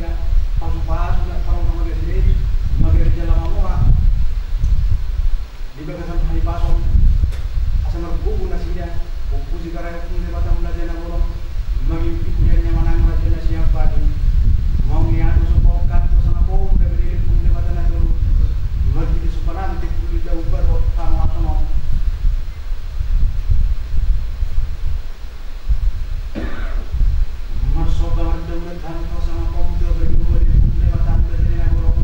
sida pasu-pasu na parang mga gasilin magirja lang mo ha di ba kasama halipason asa nagbubo na sida upusi karaya kung di batang na dyan ang ulong magimpi ko yan yamanang na dyan na siya pagi mau niyato sa pawagkanto sa napong nagalilit kung di batang na dyan magiging sa panang di ko di daw ba o tama mo Marsoba magdamag hanto sa napong nagalilit kung di batang na dyan ang ulong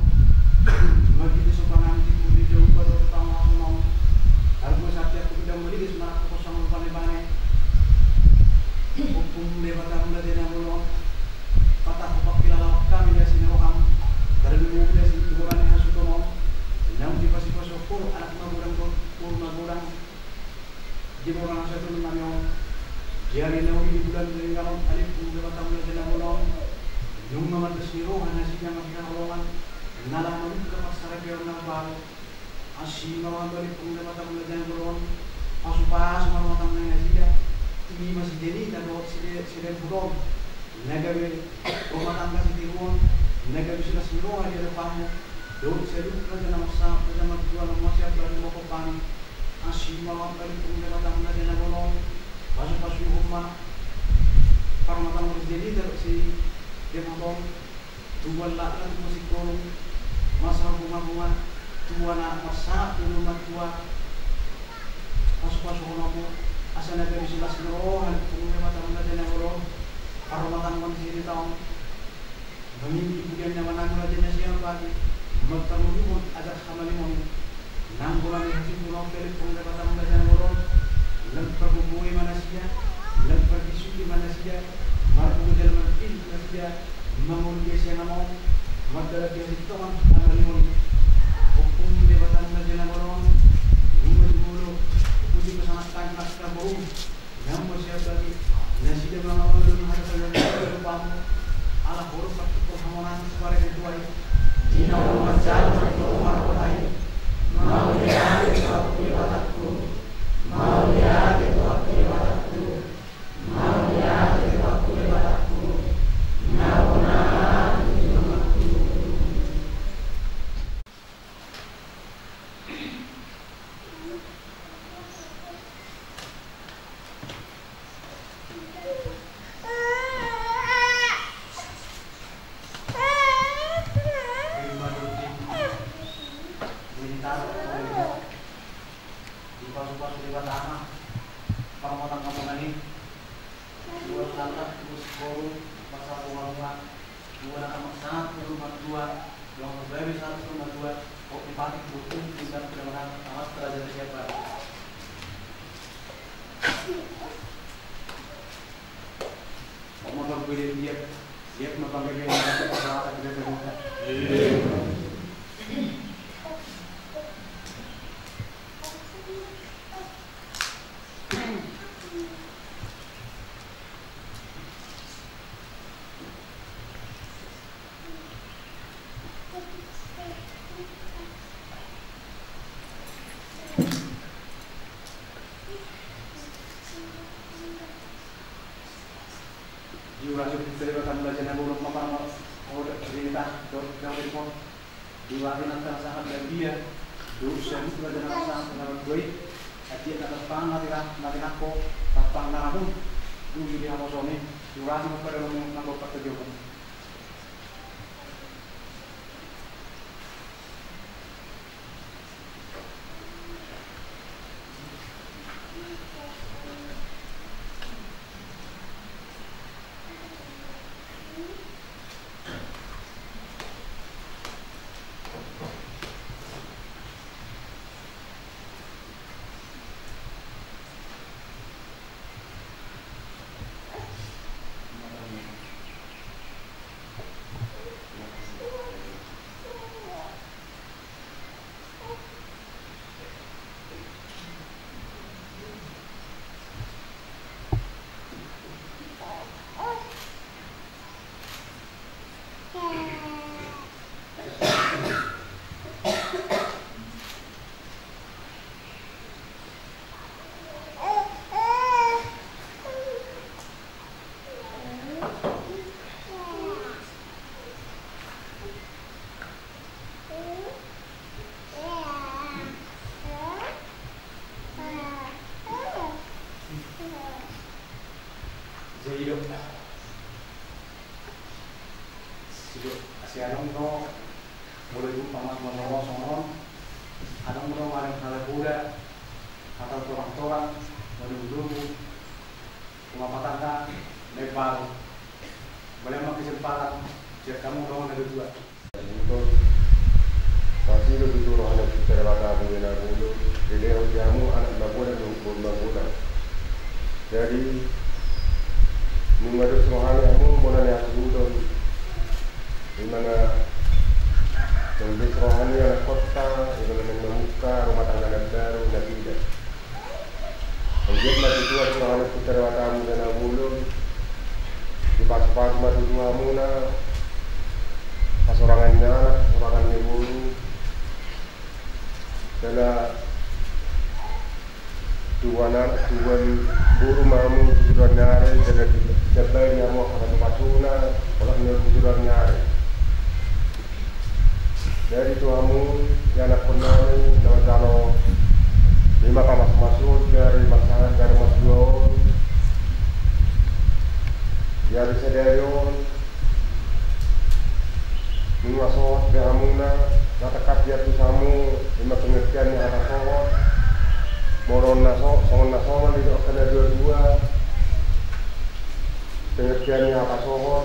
magiging sa panang di ko di daw ba o tama mo Argo sa atin ko bidang maligis na ako sa mga panibane. Kung lewatan na din ang mulong patak ko pakilala kami na sinuhang dahil mo na si turan na sutuno. Nang di pa si paso puro anak magulang ko puro magulang. Di mo lang sa tulong namin. Jari na uwi bulan din naman alip kung lewatan na din ang mulong. Yung mga tasnirohan na siya magkakaroon nalaman ko kapag sarap yung nabalo. Así mga balik kung namatang na dyan doon pasu-pasu mga matang na sila hindi masidili na sila bulog nagawin pumatang kasi tiruon nagawin sila sinuha nila pa mo doon sa lupa na dyan ang masap na dyan magduwa ng masyap na mo kapang así mga balik kung namatang na dyan doon pasu-pasu yung hukma para matang masidili na si Dematong tuwala lang mo si Korong masang bunga-bunga tua na masak yung tua pasok-pasok na po asa na kami sila sinurohan kung may matang na din ang ulo para matang mo sila taong mamimigyan naman ang na din na siya pati magtanong agad sa malimon nang bulan yung sinurohan pilit kung may matang na din ang ulo nagpagbubuhay man na siya nagpagisuti man na siya marpugudal man na siya mamulya siya naman magdalag yung ito ang malimon kung hindi ba tayo na dyan ang marong siguro kung hindi ba sangat tayo na buong yang masya tadi nasi dia mga mga doon harapan ng mga pamo ala huruf at paghamunan sa pare ito ay ginawamasyal ng tumar ko tayo maulihan ito at iwatakko maulihan ito at iwatakko maulihan ito at iwatakko naunahan Jika kamu doang ada dua. Untuk masih lebih turun anak kita lewat bulan dulu. Jadi jamu anak bagus dan bagus. Jadi mengaduk rohani kamu boleh lihat dulu. Di mana membeli rohani anak kota, di mana membuka rumah tangga baru dan tidak. Kemudian masih tua rohani kita lewat bulan dulu. Di pas-pas masih tua muna. Pasorangannya, sorangannya bulu adalah tuan buru mamu tujuan nyari dan jabai yang mau ke pasuna kalau ini tujuan nyari dari tuamu yang nak kenal kalau lima kamas masuk dari masalah dari masuk dari sederion menguasai kehamuna, natakat dia tu samu, lima pengertian yang ada sohor, moron naso, songon nasoman di dokter dua, pengertian yang ada sohor,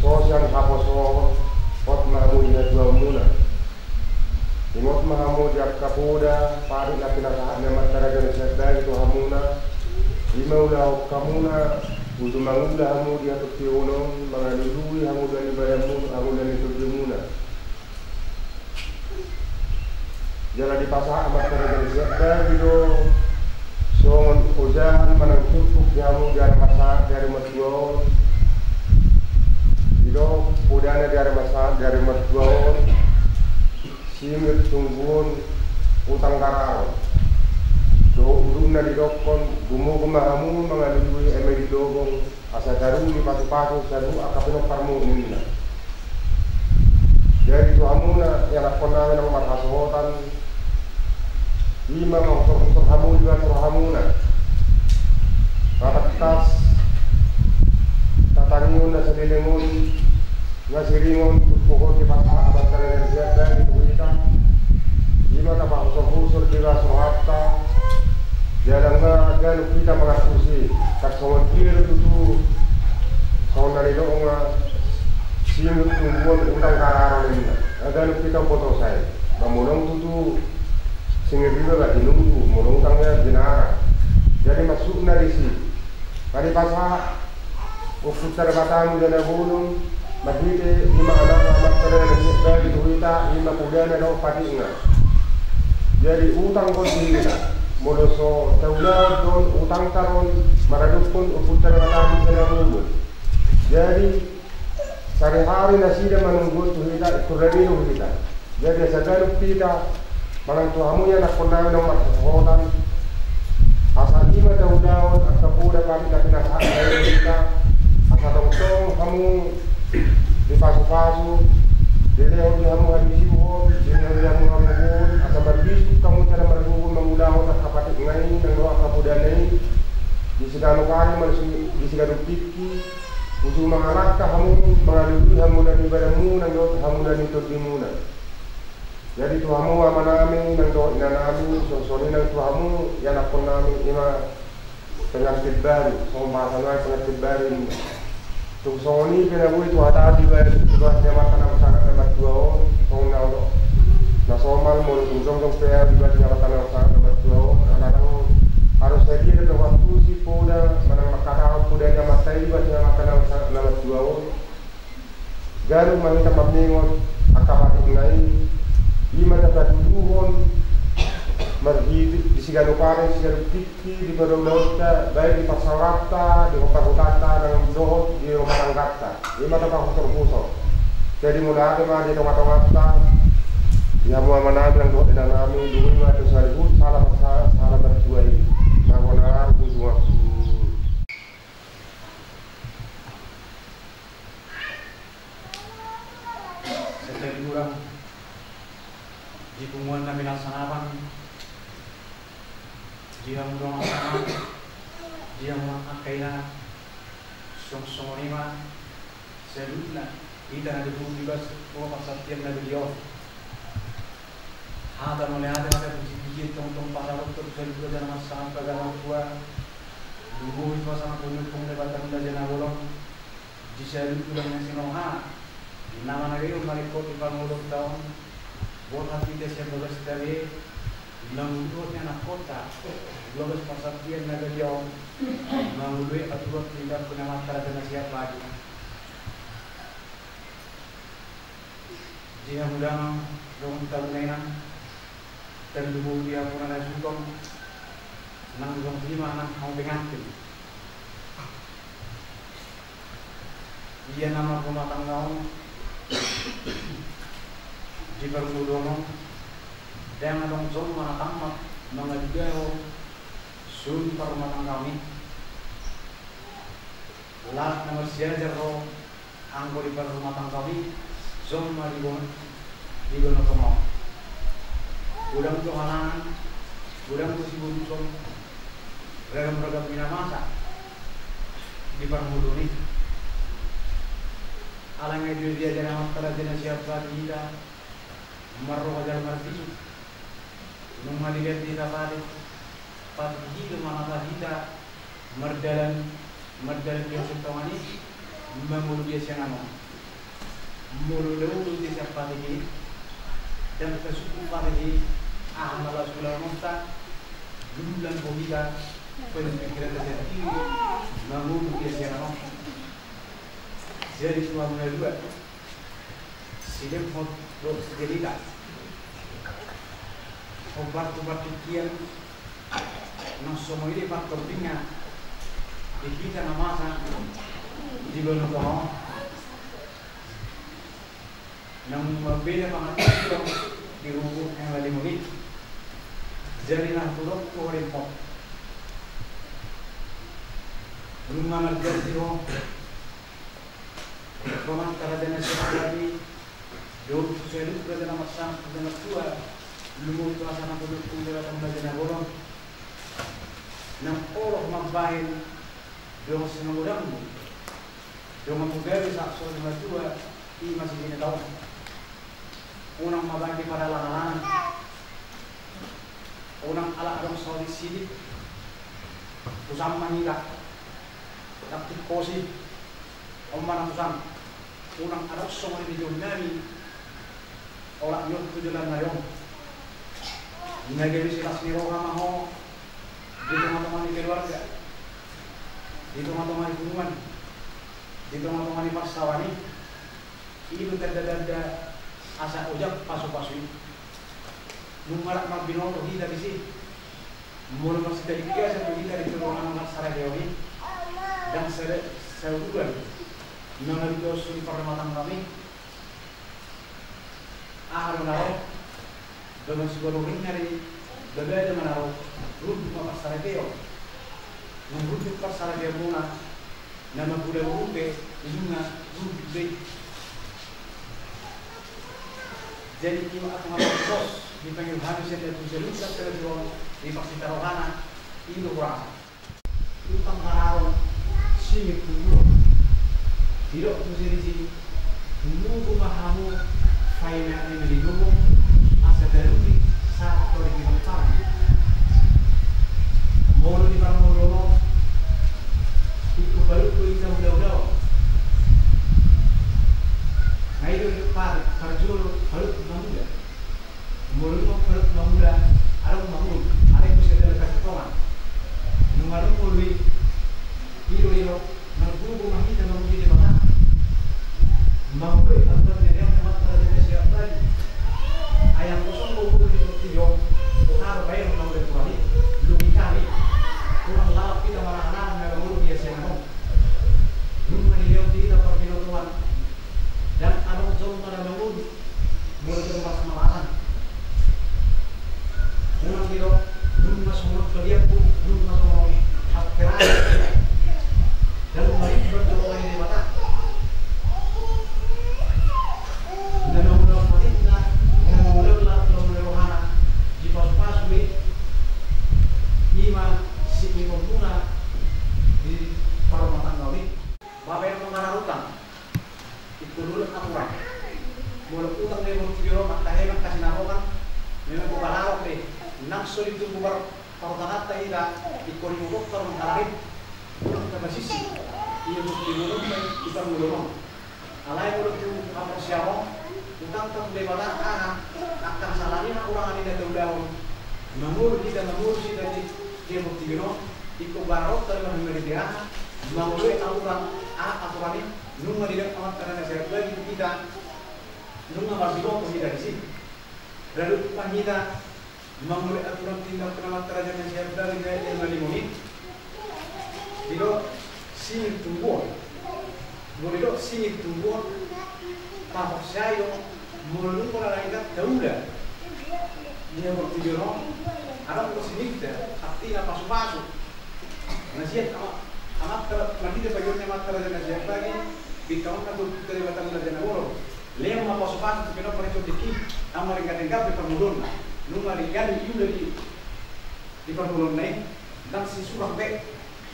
sosial apa sohor, kot mahamu ini dua muna, ingot mahamu dia kapuda, pari laki laki nama cara jenis sedang itu hamuna, lima ulah kamuna. Untuk mengulah hamu dia tertiunon, mengalui hamu dari badamu, hamu dari tujuhmuna. Jalan di pasar amat terjadi siapa gitu. Songon ujahan menang cukup hamu dari pasar dari mertuaon. Gitu, udahnya dari pasar dari mertuaon. Simit tungguan utang karau. Uruna di dokon, gumu mahamu mengalui emedi dogong, asa daru di patu-patu, daru akapino parmu nina. Jadi tuhamuna yang aku namin ang makasohotan, lima mangsor-sor hamu juga surhamuna. Katakas, tatangion na sa lilingon, ngasiringon, tupuhon di pasma, abad dari siya, di tuwitan. Lima tapang-sor-husor juga surhapta. Jalan agak kita mengakusi kasongan kiri itu songan dari doa singgung tungguan utang kararo ini agak kita foto saya bangunong itu singir juga gak dinunggu mulung utangnya jenara jadi masuk dari sini tadi pasah putar batamu dan gunung magite lima anak amat dari itu kita lima kuda ada pati ingat jadi utang kontinita moloso taulah don utang taron maradukun uputar matamu kenamulu jadi sehari-hari nasida menunggu tuhita kuradiru kita jadi sagalu kita manang tuhamu yang nak kondaw ng matahotan asa ima taulah akapuda pati katinasa kita asa tongtong kamu di pasu-pasu Dilihat dia hamu habisiwon, dilihat dia hamu hamuhon, asa marbisip kamu cara marguhon mangulahon at kapatid ngayon ng doa kapudanay. Di sigano kari man di sigano piki, usu mangarak ka hamu mangalului hamu na ni badamu ng doa hamu na ni turbi muna. Jadi tu hamu ama namin ng doa ina namin, sonsori ng tu hamu yan ako namin ima pengantin baru, so masalah pengantin baru ini. Tu soni penabuhi tu hata di baru tu bahasnya makan apa sangat lemat dua song nau na somal mau tu jong pea di bahasnya makan apa sangat lemat dua anak harus hadir pada waktu si poda mana makata podanya matai di bahasnya makan apa sangat lemat dua garu manita mabningon akapati ngai lima dapat duhon margi di sigalo pare sigalo tiki di barolota baik di pasarata di kota-kota dan dohot di rumah tangga lima dapat terpusat jadi mulai ada mah di tengah-tengah ya mau mana bilang dohot dan kami dulu ada salibut salah berdua ini nakonar dua setelah kurang di pengumuman kami laksanakan dia mudong asama dia mengakailah song lima sedutlah kita ada juga pasal tiap lagi dia ada mulai ada biji tong pasal untuk juga dalam masa pegawai tua dulu itu sama punya lebat tanda jana bolong jisa ulang na sinoha nama na kayo malikot ipangulog taon buat hati dia siya bagas dari nangudutnya na kota bagas pasakyan na galyong nangudui aturat tidak punya talaga na siapa lagi jika mudang dong taon na yan dan dulu dia pun ada sutong nang dong lima nang mau pengantin iya nama rumah tangga di permudono dan adong zon mana tamat mengajau sun rumah tangga kami lat nomor siajar ro anggo di rumah tangga kami zon mari di gono kemau udang tu halangan udang tu si buncong ragam-ragam minamasa di permudono alangnya dia jangan masalah jangan siapa dia marro ajar marti nunggu dilihat di tapari pagi itu mana kita merdalan dia setawani memulu dia siang anu mulu dia siapa lagi dan kesuku pada di malah sudah monta bulan kohida pemikiran terjadi memulu dia siang anu jadi cuma dua sidem untuk sedikit obat-obat kian nang semua ini faktor tinggal di kita nama di bulan tahun nang berbeda banget itu di rumput yang lagi menit jadi nang turun ke rempok rumah mereka di Roman karadana sekali, dulu sesuai kerajaan masam kerajaan tua, lumut suasana penduduk dalam kerajaan bolong, nang orang mabahin, dong senang orang, dong mengubah saat suasana tua, ini masih tidak tahu, orang mabahin di pada langan, orang ala dong saudi sidik, usam manila, tapi kosi, orang usam. Unang anak semua di Jordani, orang yang tu jalan nayong, nagawin sila sinirong maho, di teman-teman di keluarga, di teman-teman di hubungan, di teman-teman di parsawani, itu terdadak asa ujak pasu-pasu, numarak magbinoto kita di sini, mula masih dari kita di ruangan masyarakat dan seruan. Nang itu sun permatan kami, menaruh dengan sebuah ring dari berbeda menaruh rumput pasar keo, rumput pasar keo muna, nama budak rumput ilunga rumput baik. Jadi kita akan bos dipanggil habis yang itu seluruh terjual di pasti taruhana itu kurang. Itu tanggaran sini dulu. Tidak mesti di nunggu mahamu file yang dilindungi asa darurat saat kau di tempat mulu di mana mulu ikut balik tu itu udah nah itu parjul balik mamuda mulu balik mamuda ada mamul ada yang bisa dekat kawan nungalu mulu itu nunggu mahita nunggu di mana mampu antara dia memang terjadi siapa lagi ayam kosong buku di tidur harus bayar nomor kuali lebih kali kurang lama kita marah-marah dengan guru dia siapa rumah dia tidak pergi tuan dan ada jauh pada guru mulai terpas malasan rumah dia rumah semua kerja pun rumah semua hak keras dan mari berdoa di mata di rumah tangga ini, bapak yang mengarah utang, itu dulu aturan. Mulai utang dia mau biro, maka hebat kasih narokan, memang bukan narok deh. Nafsu itu bukan kalau tanah tak ada, ikut ibu dokter mengkalahin, pulang ke basisi. iya bukti mulut kita mulut alai mulut tu apa siapa utang tak lewatan akan salahnya orang ini dah tahu mengurus kita dia bukti gino itu barok terus menjadi mengurus aturan ini nunggu tidak amat karena saya bagi kita nunggu harus dibawa kita di sini lalu kita mengurus aturan tindak pengamat kerajaan saya dari yang melimuni itu singit tumbuh boleh dok singit tumbuh tahap saya menurut orang lain tahu dah dia bukti gino ada pun sini kita artinya pasu nasihat amat lagi dia bagiannya amat kerajaan nasihat lagi di tahun itu kelewatan kerajaan Nagoro lem apa sopan itu kena periksa dikit amar ringkat di permulun nunggu ringkat itu di permulun naik dan si surah baik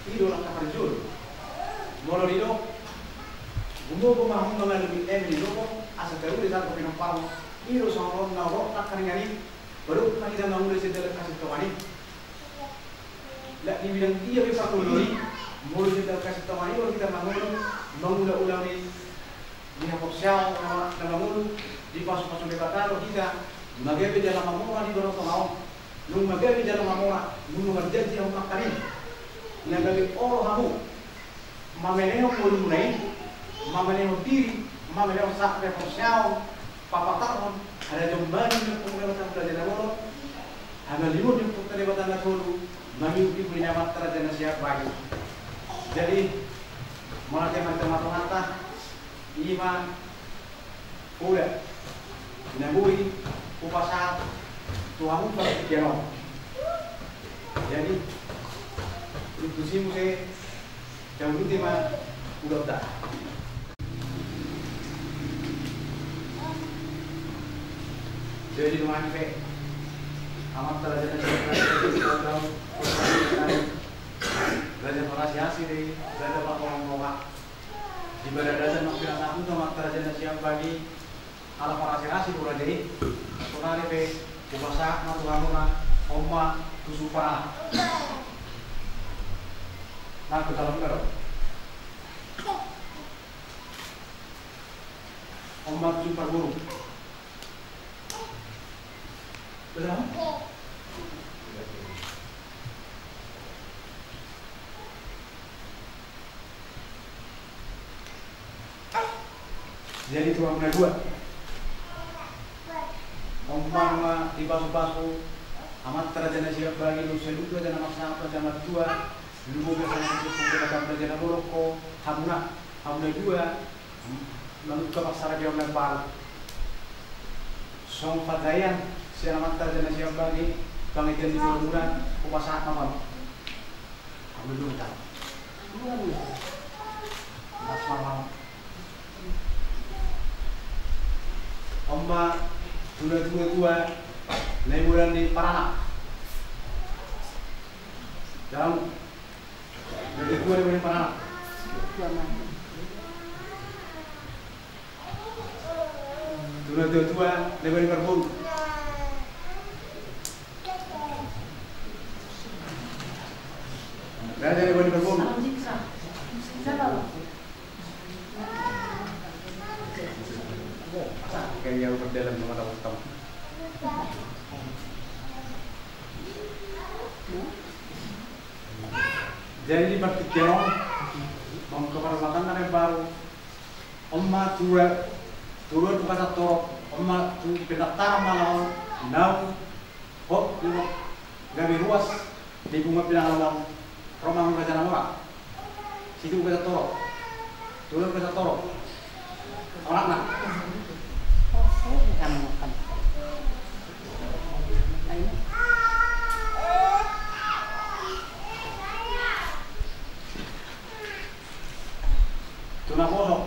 itu orang kapal jul molo itu umum pemaham mengalami di loko asal tahu di saat kopi nompau itu sama orang Nagoro tak keringan baru kita bangun dari dalam kasih tawani tidak dibilang dia bisa kuluri mulai kita kasih tawani kalau kita bangun ulang di hapus siang nama bangun di pas-pas debatan kalau kita magapi dalam mamora di dorong mau nung magapi dalam mamora nung ngerjain yang makarin nagapi orang kamu mameneo kulunai mameneo diri mameneo sampai hapus siang papa tahun ada jembatan untuk pengelibatan kerajaan Nagoro ada limut untuk pengelibatan Nagoro mengikuti penyamat kerajaan siap bagi jadi melatih mata-mata iman udah nabui upasa tuamu berpikiran jadi itu sih mesti jauh itu mah udah tak jadi rumah ini amat kerajaan kerajaan Parasiasi deh kerajaan Pakuang Roka di Badadasan nak bilang aku sama kerajaan siap bagi ala Parasiasi pura jadi pura deh ubasa naturanuna oma tusupa nah ke dalam karo oma tusupa guru betul? Jadi tuang dua ompang di basu-basu amat kerajaan siap bagi lu seluruh dan amat sampai jamat dua lu biasanya itu kerajaan kerajaan Moroko hamna dua lalu ke pasar dia melempar song padayan si amat kerajaan siap bagi pengajian di bulan upasa apa ambil dulu tak pas malam Oma tua liburan di Paraná. Jauh. Dari tua liburan di Paraná. Tua liburan di Perbun. Raja liburan di Perbun. Kayak yang berdalam sama tahu. Jadi di pertigaan, mau ke peralatan ada baru. Oma turun ke pasar torok. Oma tu pendaftar malam, nau, hop, gabi ruas di bunga pinang alam, rumah kerajaan Nagoro. Situ ke pasar torok, turun ke pasar torok. Orang nak. Tuna kosong.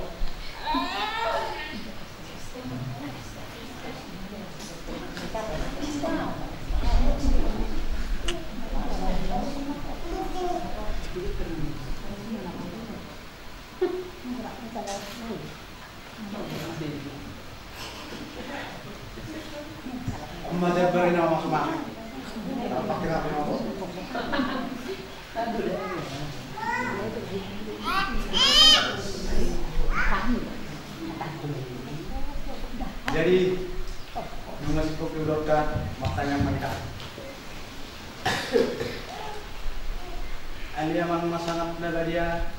Umat berin nama semua. Pakai apa? Jadi masih kopi udahkan makanya mereka. Aliaman masangat naga dia.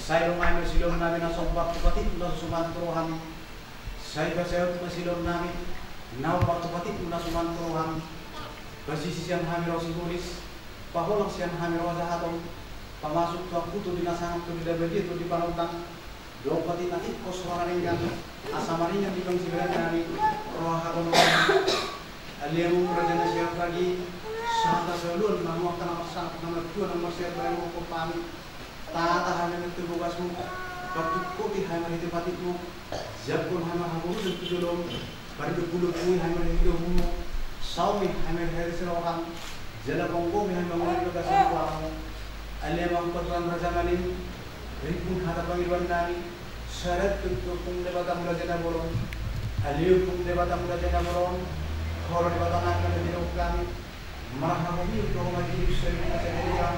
Saya rumah mesilom nabi nasompak tupatit nasumantroham. Saya kasih mesilom nabi. Nau tupatit nasumantroham. Basisi siang hamil rosigulis. Paholang siang hamil rosahatom. Pamasuk tuak putu dinasangat tu tidak begitu di panutan. Dopati nanti kosoran yang asamarinya di bang siberan nabi. Rohahatom. Aliamu rajana siap lagi. Santa selun namu akan sangat nomor 2 nomor siap baru ko pami. Tata hamil itu bugasmu. Waktu kopi hamil itu patitmu. Japun hamil habus itu julum. Baru bulu bui hamil itu humu. Saumi hamil hari seorang. Jala bongko hamil bangun itu kasih kuamu. Aliamu kotoran rajamanin. Rikun hata panggilan nami. Syarat untuk lewat amula jana bolong. Aliu pun lewat amula jana bolong. Kalau lewat anak kami kami. Marahami untuk majlis sering saya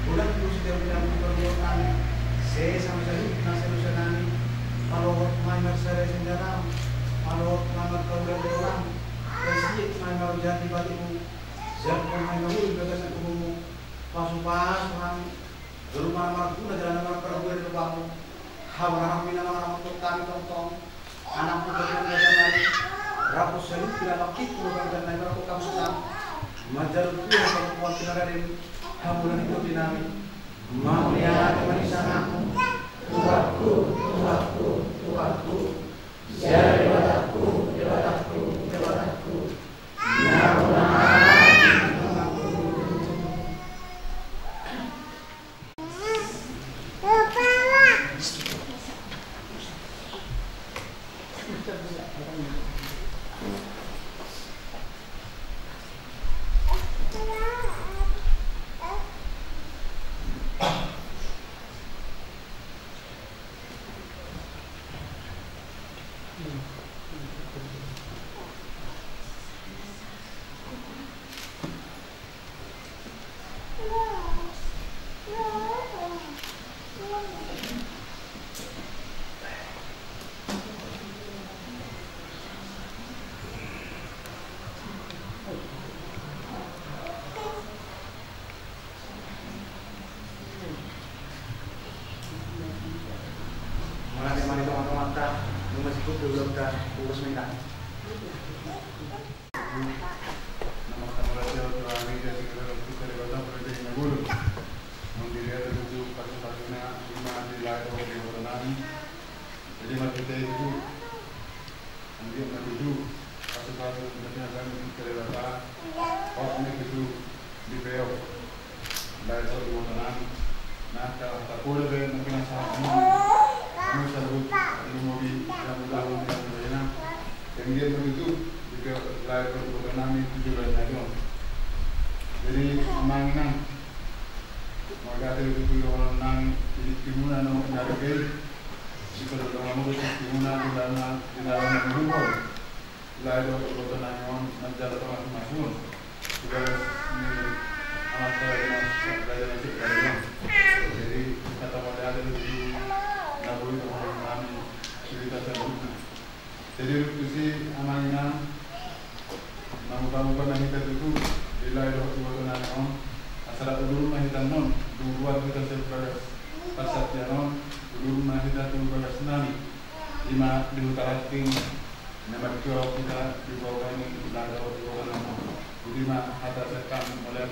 bulan terus dia bilang berdoa saya sama sekali nasihat nami kalau main saya sendiri kalau main kau berdoa pasti main jadi batimu jangan main dulu bagasan umummu pas rumah marah jalan marah perbuatan itu kamu hawa mina marah untuk kami tong anak muda yang rapuh selu tidak bakit bukan dan lain rapuh kamu sedang Majar itu yang perempuan tinadarin hamulan itu dinami Maulia kemanisanaku Tuhanku, Tuhanku, Tuhanku Siapa dewataku, dewataku, dewataku Lima atas sekam oleh